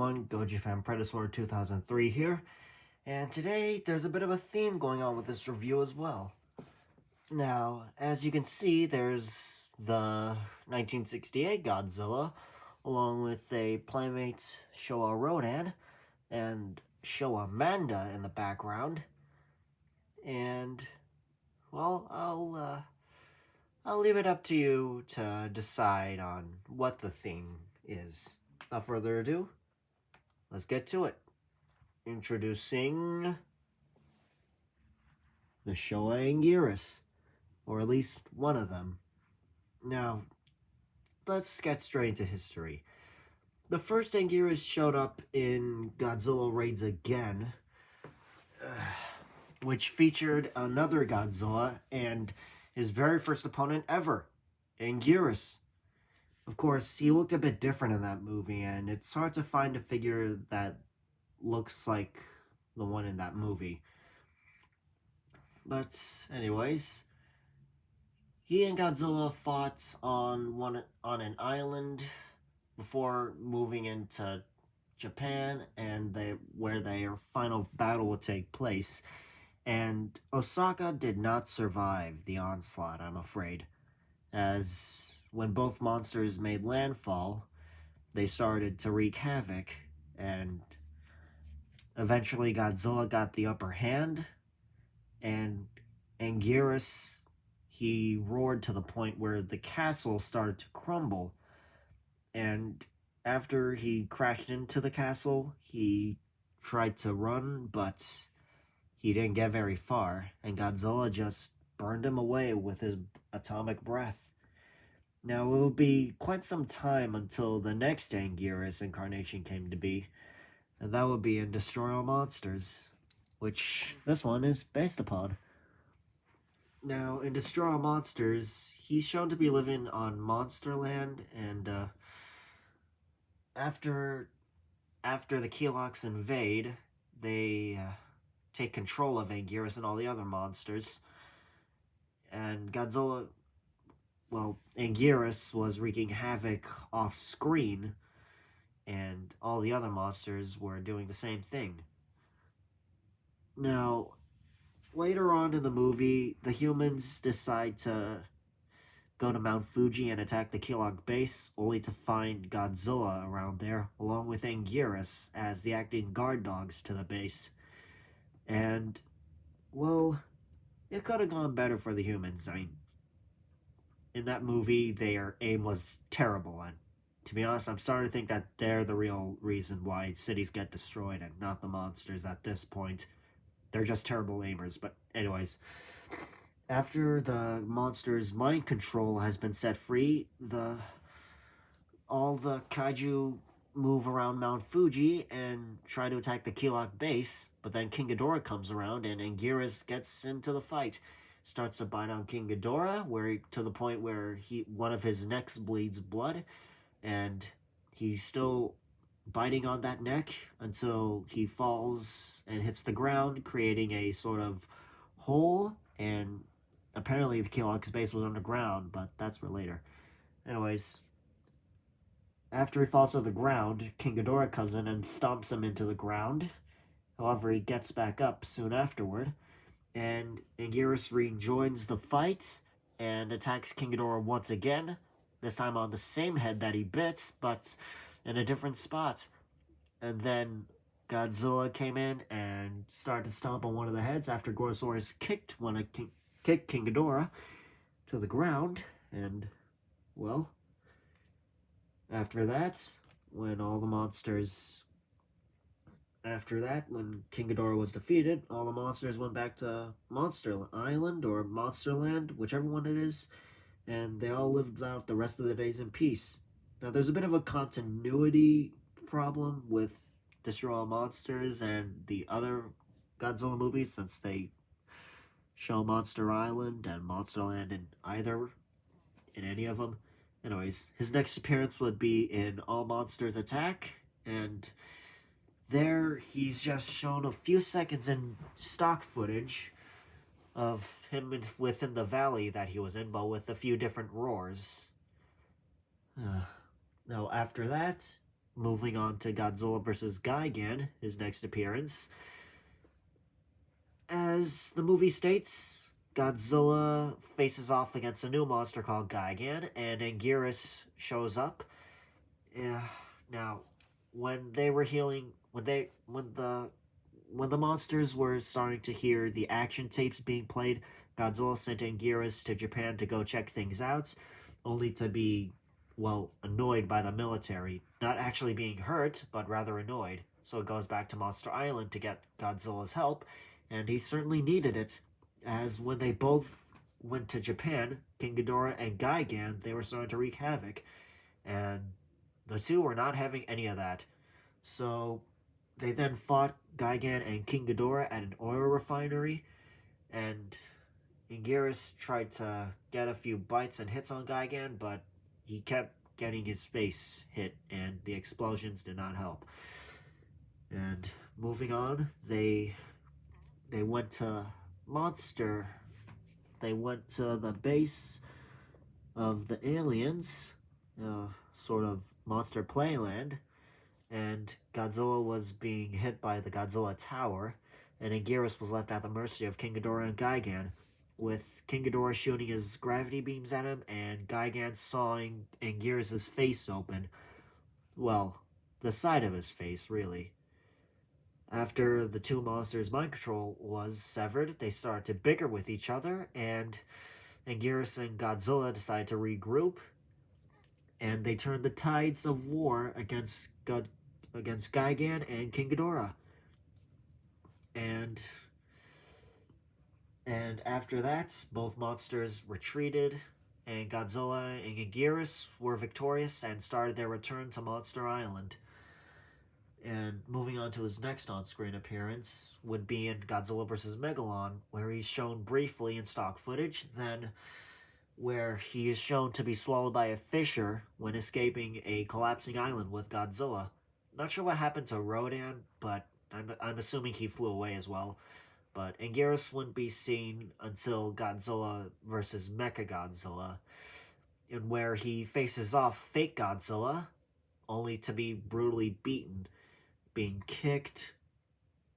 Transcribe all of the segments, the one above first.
everyone, Goji Fan Predator 2003 here, and today there's a bit of a theme going on with this review as well. Now, as you can see, there's the 1968 Godzilla, along with a Playmate Showa Rodan, and Showa Manda in the background, and, well, I'll leave it up to you to decide on what the theme is. Without further ado, let's get to it. Introducing the Showa Anguirus, or at least one of them. Now, let's get straight into history. The first Anguirus showed up in Godzilla Raids Again, which featured another Godzilla and his very first opponent ever, Anguirus. Of course, he looked a bit different in that movie, and it's hard to find a figure that looks like the one in that movie. But anyways, he and Godzilla fought on an island before moving into Japan, and where their final battle would take place. And Osaka did not survive the onslaught, I'm afraid, as when both monsters made landfall, they started to wreak havoc, and eventually Godzilla got the upper hand, and Anguirus, he roared to the point where the castle started to crumble, and after he crashed into the castle, he tried to run, but he didn't get very far, and Godzilla just burned him away with his atomic breath. Now, it would be quite some time until the next Anguirus incarnation came to be, and that would be in Destroy All Monsters, which this one is based upon. Now, in Destroy All Monsters, he's shown to be living on Monsterland, and after the Keloks invade, they take control of Anguirus and all the other monsters, and Anguirus was wreaking havoc off screen, and all the other monsters were doing the same thing. Now, later on in the movie, the humans decide to go to Mount Fuji and attack the Kilok base, only to find Godzilla around there, along with Anguirus as the acting guard dogs to the base. And, well, it could have gone better for the humans. I mean, in that movie, their aim was terrible, and to be honest, I'm starting to think that they're the real reason why cities get destroyed and not the monsters at this point. They're just terrible aimers, but anyways. After the monster's mind control has been set free, all the kaiju move around Mount Fuji and try to attack the Kilok base, but then King Ghidorah comes around and Anguirus gets into the fight. Starts to bite on King Ghidorah, to the point where one of his necks bleeds blood, and he's still biting on that neck until he falls and hits the ground, creating a sort of hole, and apparently the Kilok's base was underground, but that's for later. Anyways, after he falls to the ground, King Ghidorah comes in and stomps him into the ground. However, he gets back up soon afterward, and Anguirus rejoins the fight and attacks King Ghidorah once again, this time on the same head that he bit, but in a different spot. And then Godzilla came in and started to stomp on one of the heads after Gorosaurus kicked King Ghidorah to the ground, and, well, after that, when King Ghidorah was defeated, all the monsters went back to Monster Island or Monsterland, whichever one it is, and they all lived out the rest of the days in peace. Now, there's a bit of a continuity problem with Destroy All Monsters and the other Godzilla movies, since they show Monster Island and Monsterland in any of them. Anyways, his next appearance would be in All Monsters Attack, and there he's just shown a few seconds in stock footage of him within the valley that he was in, but with a few different roars. Now, after that, moving on to Godzilla vs. Gigan, his next appearance. As the movie states, Godzilla faces off against a new monster called Gigan, and Anguirus shows up. Yeah. Now, when they were healing, when the monsters were starting to hear the action tapes being played, Godzilla sent Anguirus to Japan to go check things out, only to be, well, annoyed by the military. Not actually being hurt, but rather annoyed. So it goes back to Monster Island to get Godzilla's help, and he certainly needed it, as when they both went to Japan, King Ghidorah and Gigan, they were starting to wreak havoc, and the two were not having any of that. So they then fought Gigan and King Ghidorah at an oil refinery, and Anguirus tried to get a few bites and hits on Gigan, but he kept getting his face hit, and the explosions did not help. And moving on, they went to Monster. They went to the base of the aliens, sort of Monster Playland, and Godzilla was being hit by the Godzilla Tower, and Anguirus was left at the mercy of King Ghidorah and Gigan, with King Ghidorah shooting his gravity beams at him, and Gigan sawing Anguirus' face open. Well, the side of his face, really. After the two monsters' mind control was severed, they started to bicker with each other, and Anguirus and Godzilla decided to regroup, and they turned the tides of war against Gigan and King Ghidorah. And after that, both monsters retreated, and Godzilla and Anguirus were victorious and started their return to Monster Island. And moving on to his next on-screen appearance would be in Godzilla vs. Megalon, where he's shown briefly in stock footage, then where he is shown to be swallowed by a fissure when escaping a collapsing island with Godzilla. Not sure what happened to Rodan, but I'm assuming he flew away as well. But Anguirus wouldn't be seen until Godzilla vs. Mechagodzilla, in where he faces off fake Godzilla, only to be brutally beaten, being kicked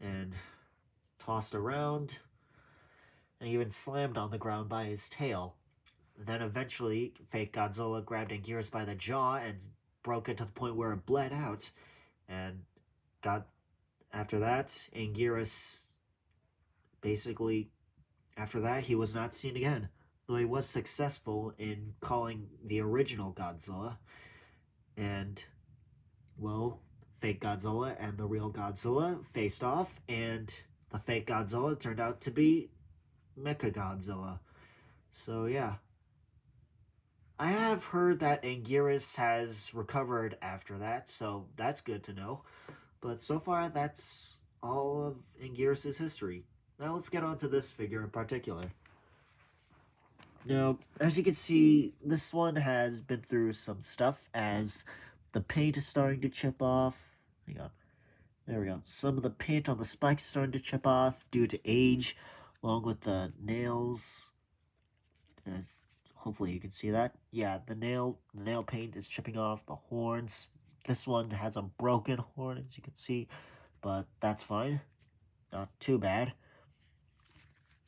and tossed around, and even slammed on the ground by his tail. Then eventually, fake Godzilla grabbed Anguirus by the jaw and broke it to the point where it bled out, and after that, Anguirus basically, after that, he was not seen again, though he was successful in calling the original Godzilla, and, well, fake Godzilla and the real Godzilla faced off, and the fake Godzilla turned out to be Mechagodzilla. So, yeah. I have heard that Anguirus has recovered after that, so that's good to know. But so far, that's all of Anguirus' history. Now let's get on to this figure in particular. Now, as you can see, this one has been through some stuff, as the paint is starting to chip off. Hang on. There we go. Some of the paint on the spikes is starting to chip off due to age, along with the nails. As hopefully you can see that. Yeah, the nail paint is chipping off. The horns. This one has a broken horn, as you can see, but that's fine. Not too bad.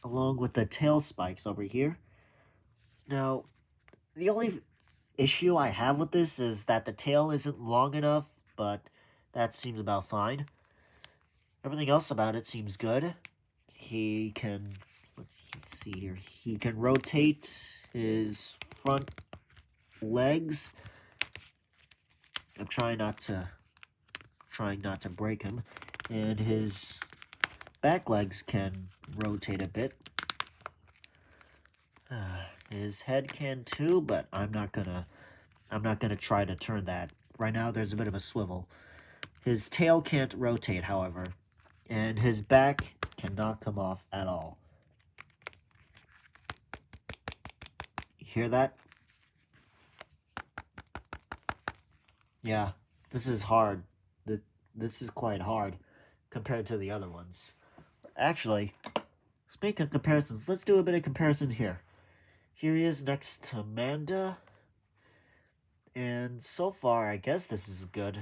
Along with the tail spikes over here. Now, the only issue I have with this is that the tail isn't long enough, but that seems about fine. Everything else about it seems good. He can, let's see here, he can rotate his front legs. I'm trying not to break him. And his back legs can rotate a bit. His head can too, but I'm not gonna try to turn that. Right now there's a bit of a swivel. His tail can't rotate, however, and his back cannot come off at all. You hear that? Yeah, this is hard. This is quite hard compared to the other ones. Actually, speaking of comparisons, let's do a bit of comparison here. Here he is next to Manda. And so far, I guess this is good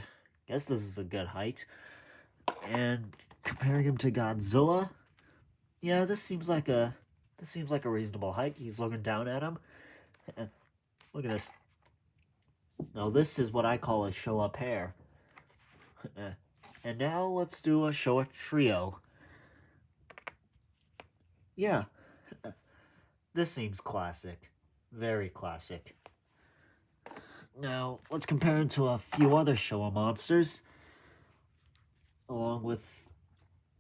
guess this is a good height. And comparing him to Godzilla, yeah, this seems like a reasonable height. He's looking down at him. And look at this. Now this is what I call a Showa pair. And now let's do a Showa trio. Yeah, this seems classic. Very classic. Now, let's compare him to a few other Showa monsters. Along with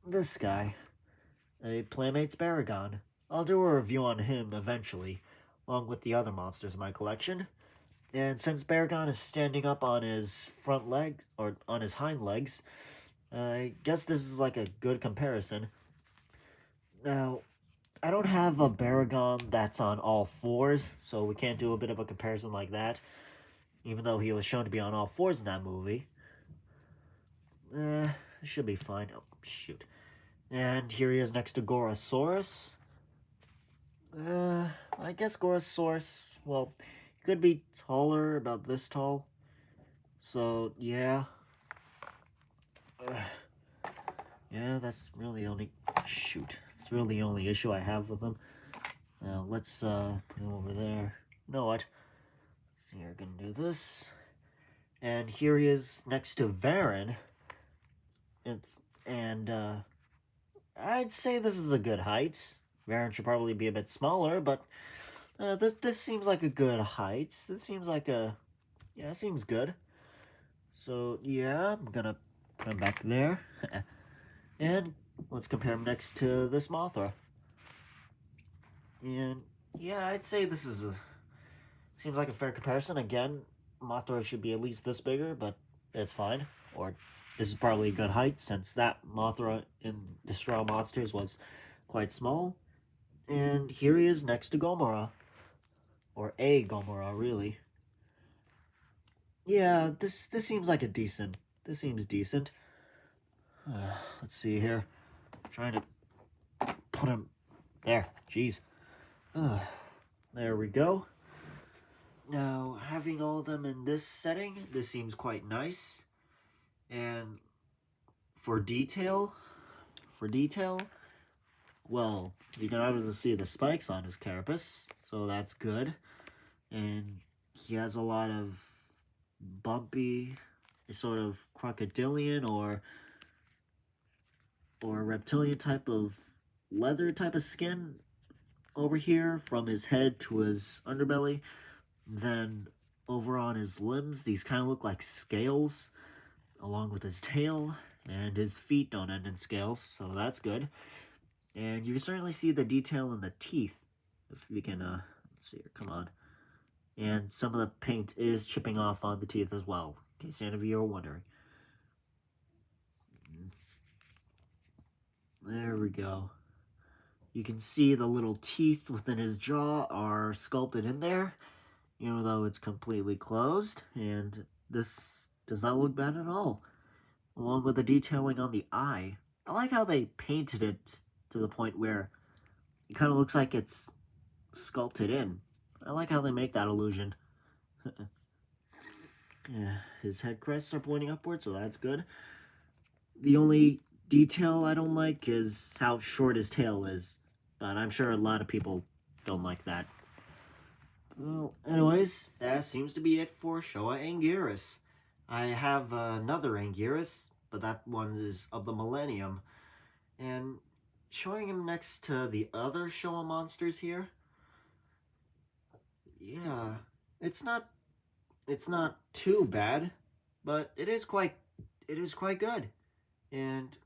this guy, a Playmates Baragon. I'll do a review on him eventually, along with the other monsters in my collection. And since Baragon is standing up on his front leg, or on his hind legs, I guess this is like a good comparison. Now, I don't have a Baragon that's on all fours, so we can't do a bit of a comparison like that, even though he was shown to be on all fours in that movie. Should be fine. Oh, shoot. And here he is next to Gorosaurus. I guess Gorosaurus, well, he could be taller, about this tall. So, yeah. Yeah, that's really the only... Shoot. That's really the only issue I have with him. Now, let's, put him over there. You know what? So you're gonna do this. And here he is next to Varan. And I'd say this is a good height. Varan should probably be a bit smaller, but this seems like a good height. This seems like a... Yeah, it seems good. So, yeah, I'm gonna put him back there. And let's compare him next to this Mothra. And, yeah, I'd say this is a... Seems like a fair comparison. Again, Mothra should be at least this bigger, but it's fine. Or this is probably a good height, since that Mothra in Destroy All Monsters was quite small. And here he is next to Gomora. Or a Gomora, really. Yeah, this seems like a decent... This seems decent. Let's see here. I'm trying to put him... There, jeez. There we go. Now, having all of them in this setting, this seems quite nice. And for detail, well, you can obviously see the spikes on his carapace, so that's good. And he has a lot of bumpy, sort of crocodilian or reptilian type of leather type of skin over here from his head to his underbelly. Then over on his limbs, these kind of look like scales, along with his tail, and his feet don't end in scales, so that's good. And you can certainly see the detail in the teeth, if you can, let's see here, come on. And some of the paint is chipping off on the teeth as well, in case any of you are wondering. There we go. You can see the little teeth within his jaw are sculpted in there, even though it's completely closed, and this does not look bad at all. Along with the detailing on the eye. I like how they painted it to the point where it kind of looks like it's sculpted in. I like how they make that illusion. Yeah, his head crests are pointing upward, so that's good. The only detail I don't like is how short his tail is, but I'm sure a lot of people don't like that. Well, anyways, that seems to be it for Showa Anguirus. I have another Anguirus, but that one is of the Millennium. And showing him next to the other Showa monsters here, yeah, it's not too bad, but it is quite good. And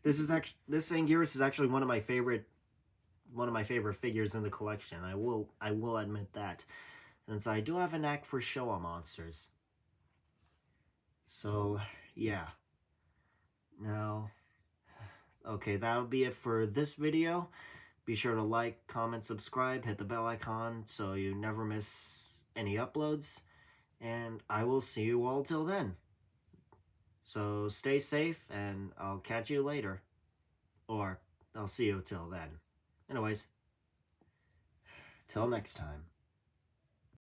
this Anguirus is actually one of my favorite figures in the collection. I will admit that, since I do have a knack for Showa monsters. So yeah. Now, okay, that'll be it for this video. Be sure to like, comment, subscribe, hit the bell icon so you never miss any uploads. And I will see you all till then. So stay safe, and I'll catch you later. Or I'll see you till then. Anyways, till next time.